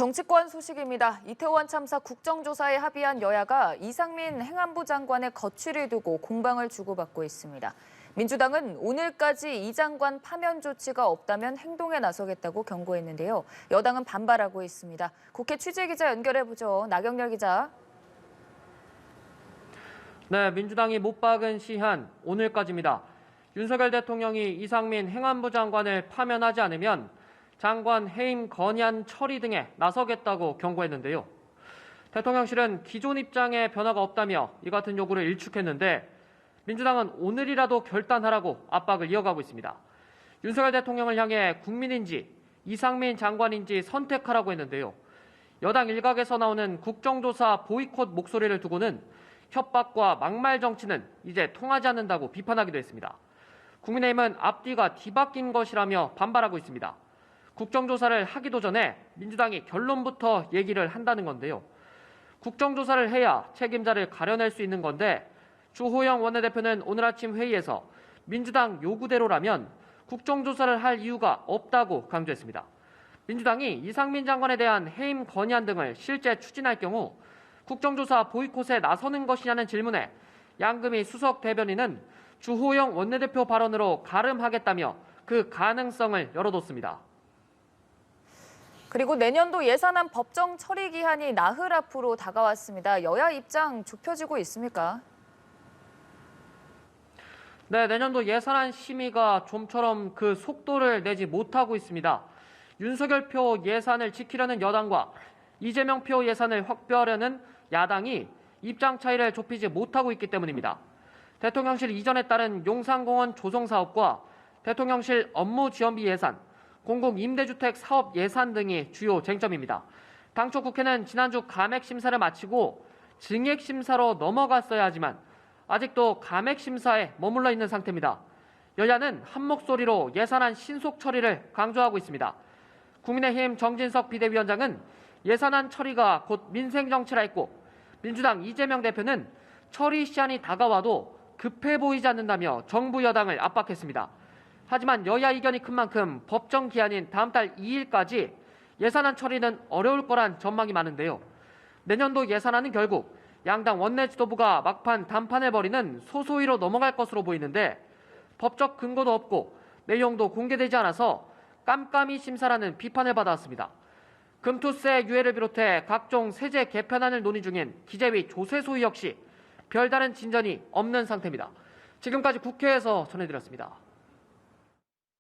정치권 소식입니다. 이태원 참사 국정조사에 합의한 여야가 이상민 행안부 장관의 거취를 두고 공방을 주고받고 있습니다. 민주당은 오늘까지 이 장관 파면 조치가 없다면 행동에 나서겠다고 경고했는데요. 여당은 반발하고 있습니다. 국회 취재기자 연결해보죠. 나경렬 기자. 네, 민주당이 못 박은 시한 오늘까지입니다. 윤석열 대통령이 이상민 행안부 장관을 파면하지 않으면 장관 해임 건의안 처리 등에 나서겠다고 경고했는데요. 대통령실은 기존 입장에 변화가 없다며 이 같은 요구를 일축했는데 민주당은 오늘이라도 결단하라고 압박을 이어가고 있습니다. 윤석열 대통령을 향해 국민인지 이상민 장관인지 선택하라고 했는데요. 여당 일각에서 나오는 국정조사 보이콧 목소리를 두고는 협박과 막말 정치는 이제 통하지 않는다고 비판하기도 했습니다. 국민의힘은 앞뒤가 뒤바뀐 것이라며 반발하고 있습니다. 국정조사를 하기도 전에 민주당이 결론부터 얘기를 한다는 건데요. 국정조사를 해야 책임자를 가려낼 수 있는 건데 주호영 원내대표는 오늘 아침 회의에서 민주당 요구대로라면 국정조사를 할 이유가 없다고 강조했습니다. 민주당이 이상민 장관에 대한 해임 건의안 등을 실제 추진할 경우 국정조사 보이콧에 나서는 것이냐는 질문에 양금희 수석 대변인은 주호영 원내대표 발언으로 가름하겠다며 그 가능성을 열어뒀습니다. 그리고 내년도 예산안 법정 처리 기한이 나흘 앞으로 다가왔습니다. 여야 입장 좁혀지고 있습니까? 네, 내년도 예산안 심의가 좀처럼 그 속도를 내지 못하고 있습니다. 윤석열 표 예산을 지키려는 여당과 이재명 표 예산을 확보하려는 야당이 입장 차이를 좁히지 못하고 있기 때문입니다. 대통령실 이전에 따른 용산공원 조성 사업과 대통령실 업무 지원비 예산, 공공임대주택 사업 예산 등이 주요 쟁점입니다. 당초 국회는 지난주 감액 심사를 마치고 증액 심사로 넘어갔어야 하지만 아직도 감액 심사에 머물러 있는 상태입니다. 여야는 한 목소리로 예산안 신속 처리를 강조하고 있습니다. 국민의힘 정진석 비대위원장은 예산안 처리가 곧 민생 정치라 했고 민주당 이재명 대표는 처리 시한이 다가와도 급해 보이지 않는다며 정부 여당을 압박했습니다. 하지만 여야 이견이 큰 만큼 법정 기한인 다음 달 2일까지 예산안 처리는 어려울 거란 전망이 많은데요. 내년도 예산안은 결국 양당 원내 지도부가 막판 단판을 벌이는 소소위로 넘어갈 것으로 보이는데 법적 근거도 없고 내용도 공개되지 않아서 깜깜이 심사라는 비판을 받아왔습니다. 금투세 유예를 비롯해 각종 세제 개편안을 논의 중인 기재위 조세소위 역시 별다른 진전이 없는 상태입니다. 지금까지 국회에서 전해드렸습니다.